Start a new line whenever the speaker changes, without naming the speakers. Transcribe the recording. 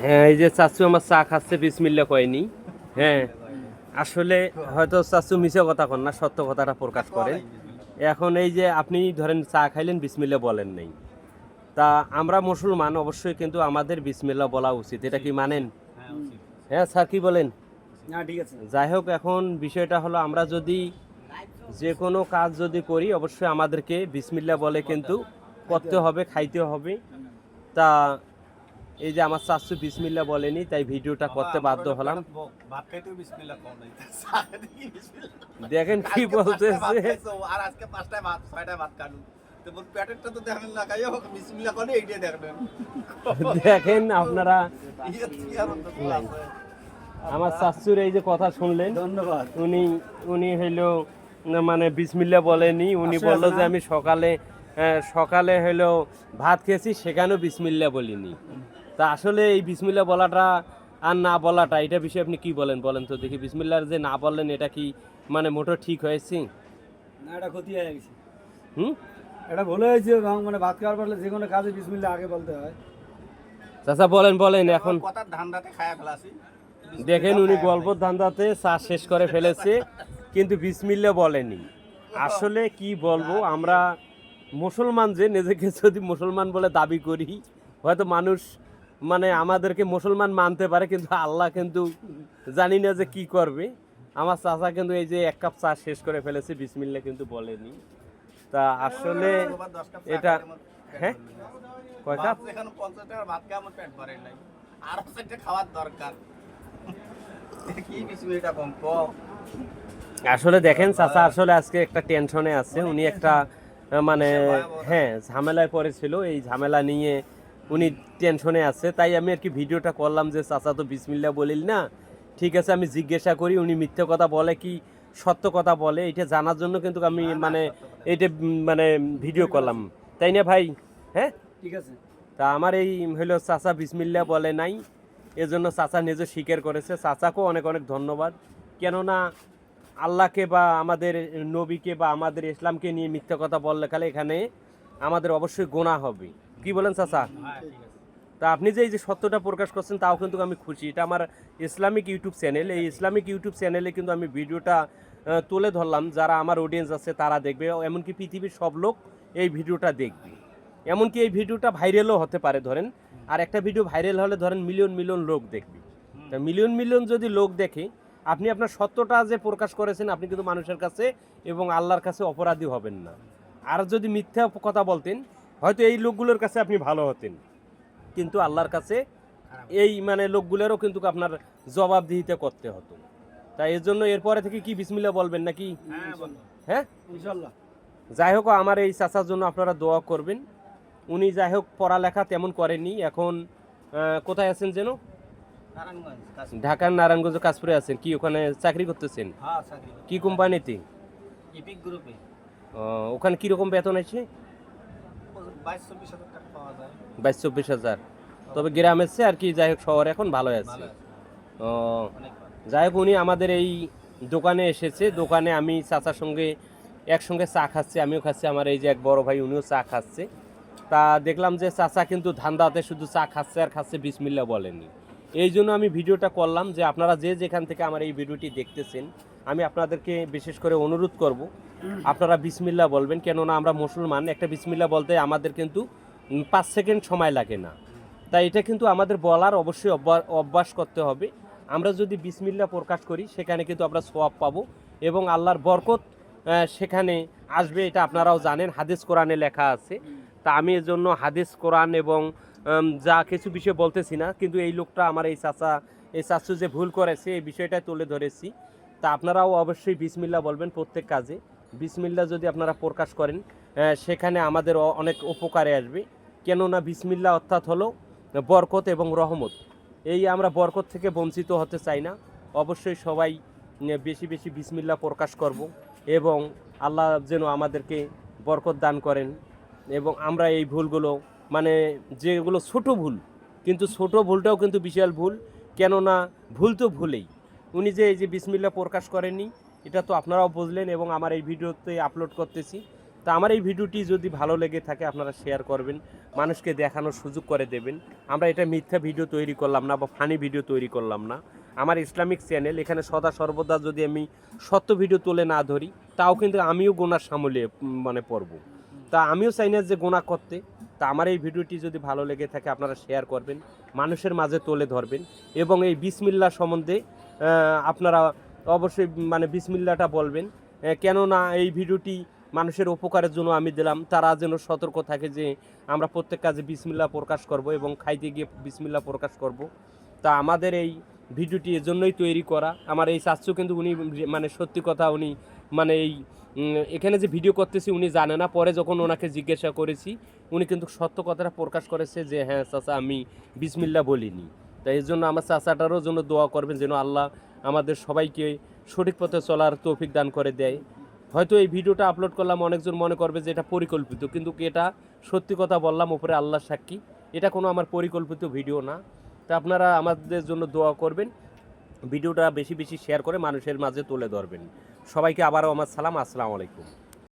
হ্যাঁ, এই যে চাচু আমার চা খাচ্ছে বিসমিল্লা কয়নি। হ্যাঁ, আসলে হয়তো চাচু মিছে কথা কন না, সত্য কথাটা প্রকাশ করেন। এখন এই যে আপনি ধরেন চা খাইলেন বিসমিল্লা বলেন নাই, তা আমরা মুসলমান অবশ্যই কিন্তু আমাদের বিসমিল্লা বলা উচিত, এটা কি মানেন? হ্যাঁ স্যার, কি বলেন?
না ঠিক আছে।
যাই হোক, এখন বিষয়টা হলো আমরা যদি যে কোনো কাজ যদি করি অবশ্যই আমাদেরকে বিসমিল্লা বলে কিন্তু করতে হবে, খাইতে হবে। তা এই যে আমার চাচু বিসমিল্লা বলেনি, তাই ভিডিওটা করতে বাধ্য হলাম।
ভাত খাইতেও বিসমিল্লাহ কও নাই।
দেখেন কি বলতেছে।
আর আজকে 5টায় ভাত 6টায় ভাত খালু। তো বল পেটেরটা তো দেখেন না খাইও বিসমিল্লাহ করে এইটা দেখবেন।
দেখেন আপনারা
ইয়ে কি আর অন্ত আছে।
আমার শাশুর এই যে কথা শুনলেন,
ধন্যবাদ।
উনি উনি হইলো মানে বিসমিল্লা বলেনি, উনি
আসলে
বললো
আছে
যে
না?
আমি সকালে হইলো ভাত খেয়েছি, সেখানেও বিসমিল্লা বলিনি। তা আসলে এই বিসমিল্লা বলাটা আর না বলাটা, এটা বিষয়ে আপনি কি বলেন বলেন তো দেখি। বিসমিল্লার যে না বললেন, এটা কি মানে মোটো ঠিক হয়েছে?
না, এটা ক্ষতি হয়ে গেছে।
হুম।
এটা ভুল হয়েছে এবং মানে ভাত খাওয়ার পর যে কোনো কাজে বিসমিল্লাহ আগে বলতে হয়।
চাচা বলেন বলেন এখন।
কথার ধান্দাতে খায়া ফেলাছি।
দেখেন উনি গল্পর ধান্দাতে চা শেষ করে ফেলেছে, কিন্তু বিসমিল্লা বলেনি। আসলে কি বলবো, আমরা মুসলমান যে নিজেকে যদি মুসলমান বলে দাবি করি, হয়তো মানুষ মানে আমাদেরকে মুসলমান মানতে পারে, কিন্তু আল্লাহ কিন্তু জানি না যে কি করবে। আমার চাচা কিন্তু এই যে 1 কাপ চা শেষ করে ফেলেছে, বিসমিল্লা কিন্তু বলেনি। তা আসলে এটা হ্যাঁ, কয় কাপ?
এখানে 50 টাকার ভাত খাওয়া আমার পেট ভরে নাই। আরো 4টা খাওয়ার দরকার। কি বিসমিল্লাহটা কম কও।
আসলে দেখেন চাচা আসলে আজকে একটা টেনশনে আছে, উনি একটা মানে হ্যাঁ ঝামেলায় পড়েছিল, এই ঝামেলা নিয়ে উনি টেনশনে আছে। তাই আমি আর কি ভিডিওটা করলাম যে চাচা তো বিসমিল্লা বলিল না, ঠিক আছে আমি জিজ্ঞাসা করি উনি মিথ্যে কথা বলে কি সত্য কথা বলে, এটা জানার জন্য কিন্তু আমি মানে এইটা মানে ভিডিও করলাম, তাই না ভাই? হ্যাঁ,
ঠিক আছে।
তা আমার এই হলো চাচা বিসমিল্লা বলে নাই, এজন্য চাচা নিজে স্বীকার করেছে। চাচাকেও অনেক অনেক ধন্যবাদ। কেননা আল্লাহকে বা আমাদের নবীকে বা আমাদের ইসলামকে নিয়ে মিথ্যা কথা বললে খালে এখানে আমাদের অবশ্যই গোনা হবে। কি বলেন চাচা? তা আপনি যে এই যে সত্যটা প্রকাশ করছেন, তাও কিন্তু আমি খুশি। এটা আমার ইসলামিক ইউটিউব চ্যানেল, এই ইসলামিক ইউটিউব চ্যানেলে কিন্তু আমি ভিডিওটা তুলে ধরলাম, যারা আমার অডিয়েন্স আছে তারা দেখবে, এমনকি পৃথিবীর সব লোক এই ভিডিওটা দেখবে। এমনকি এই ভিডিওটা ভাইরালও হতে পারে ধরেন, আর একটা ভিডিও ভাইরাল হলে ধরেন মিলিয়ন মিলিয়ন লোক দেখবে। তা মিলিয়ন মিলিয়ন যদি লোক দেখে, আপনি আপনার সত্যটা যে প্রকাশ করেছেন, আপনি কিন্তু মানুষের কাছে এবং আল্লাহর কাছে অপরাধী হবেন না। আর যদি মিথ্যা কথা বলতেন, হয়তো এই লোকগুলোর কাছে আপনি ভালো হতেন, কিন্তু আল্লাহর কাছে এই মানে লোকগুলোরও কিন্তু আপনার জবাবদিহিতা করতে হতো। তাই এর জন্য এরপরে থেকে কি বিসমিল্লাহ বলবেন নাকি?
হ্যাঁ বলো।
হ্যাঁ,
ইনশাআল্লাহ।
যাই হোক আমার এই চাচার জন্য আপনারা দোয়া করবেন। উনি যাই হোক পড়ালেখা তেমন করেননি, এখন কোথায় আছেন যেন?
নারায়ণগঞ্জ কাছে।
ঢাকার নারায়ণগঞ্জ কাশপুরে আছেন। কি ওখানে চাকরি করতেছেন?
হ্যাঁ চাকরি।
কি কোম্পানিতে?
ইপিক গ্রুপে
ওখানে কীরকম বেতন আছে?
22-24 হাজার টাকা পাওয়া যায়।
22-24 হাজার। তবে গ্রামের চেয়ে আর কি যাই হোক শহরে এখন ভালো আছে।
ভালো আছে।
ও,
অনেক ভালো।
যাই হোক উনি আমাদের এই দোকানে এসেছে, দোকানে আমি চাচার সঙ্গে একসঙ্গে চা খাচ্ছি, আমিও খাচ্ছি, আমার এই যে এক বড় ভাই উনিও চা খাচ্ছে। তা দেখলাম যে চাচা কিন্তু ধান্দাতে শুধু চা খাচ্ছে আর খাচ্ছে, বিসমিল্লা বলেনি। এই জন্য আমি ভিডিওটা করলাম যে আপনারা যে যেখান থেকে আমার এই ভিডিওটি দেখতেছেন, আমি আপনাদেরকে বিশেষ করে অনুরোধ করব আপনারা বিসমিল্লা বলবেন। কেননা আমরা মুসলমান, একটা বিসমিল্লা বলতে আমাদের কিন্তু 5 সেকেন্ড সময় লাগে না। তাই এটা কিন্তু আমাদের বলার অবশ্যই অভ্যাস করতে হবে। আমরা যদি বিসমিল্লা প্রকাশ করি, সেখানে কিন্তু আমরা সওয়াব পাবো এবং আল্লাহর বরকত সেখানে আসবে, এটা আপনারাও জানেন, হাদিস কোরআনে লেখা আছে। তা আমি এর জন্য হাদিস কোরআন এবং যা কিছু বিষয় বলতেছি না, কিন্তু এই লোকটা আমার এই চাচু যে ভুল করেছে এই বিষয়টা তুলে ধরেছি। তা আপনারাও অবশ্যই বিসমিল্লা বলবেন প্রত্যেক কাজে। বিসমিল্লা যদি আপনারা প্রকাশ করেন, সেখানে আমাদের অনেক উপকারে আসবে। কেননা বিসমিল্লা অর্থাৎ হলো বরকত এবং রহমত। এই আমরা বরকত থেকে বঞ্চিত হতে চাই না। অবশ্যই সবাই বেশি বেশি বিসমিল্লা প্রকাশ করব এবং আল্লাহ যেন আমাদেরকে বরকত দান করেন এবং আমরা এই ভুলগুলো মানে যেগুলো ছোট ভুল, কিন্তু ছোট ভুলটাও কিন্তু বিশাল ভুল। কেননা ভুল তো ভুলেই, উনি যে এই যে বিসমিল্লা প্রকাশ করেননি, এটা তো আপনারাও বুঝলেন এবং আমার এই ভিডিওতে আপলোড করতেছি। তা আমার এই ভিডিওটি যদি ভালো লেগে থাকে আপনারা শেয়ার করবেন, মানুষকে দেখানোর সুযোগ করে দেবেন। আমরা এটা মিথ্যা ভিডিও তৈরি করলাম না বা ফানি ভিডিও তৈরি করলাম না। আমার ইসলামিক চ্যানেল, এখানে সদা সর্বদা যদি আমি সত্য ভিডিও তুলে না ধরি তাও কিন্তু আমিও গোনার সামলে মানে পড়ব। তা আমিও চাই না যে গোনা করতে। তা আমার এই ভিডিওটি যদি ভালো লেগে থাকে আপনারা শেয়ার করবেন, মানুষের মাঝে তুলে ধরবেন এবং এই বিসমিল্লাহ সম্বন্ধে আপনারা অবশ্যই মানে বিসমিল্লাহটা বলবেন। কেননা এই ভিডিওটি মানুষের উপকারের জন্য আমি দিলাম, তারা যেন সতর্ক থাকে যে আমরা প্রত্যেক কাজে বিসমিল্লাহ প্রকাশ করব এবং খাইতে গিয়ে বিসমিল্লাহ প্রকাশ করব। তা আমাদের এই ভিডিওটি এজন্যই তৈরি করা। আমার এই চাচ্চু কিন্তু উনি মানে সত্যি কথা উনি মানে এই এখানে যে ভিডিও করতেছি উনি জানে না, পরে যখন ওনাকে জিজ্ঞাসা করেছি উনি কিন্তু সত্য কথাটা প্রকাশ করেছে যে হ্যাঁ চাচা আমি বিসমিল্লাহ বলিনি। তাই এই জন্য আমার চাচাটারও জন্য দোয়া করবেন যেন আল্লাহ আমাদের সবাইকে সঠিক পথে চলার তৌফিক দান করে দেয়। হয়তো এই ভিডিওটা আপলোড করলাম, অনেকজন মনে করবে যে এটা পরিকল্পিত, কিন্তু এটা সত্যি কথা বললাম উপরে আল্লাহর সাক্ষী, এটা কোনো আমার পরিকল্পিত ভিডিও না। তা আপনারা আমাদের জন্য দোয়া করবেন, ভিডিওটা বেশি বেশি শেয়ার করে মানুষের মাঝে তুলে ধরবেন। সবাইকে আবারও আমার সালাম, আসসালামু আলাইকুম।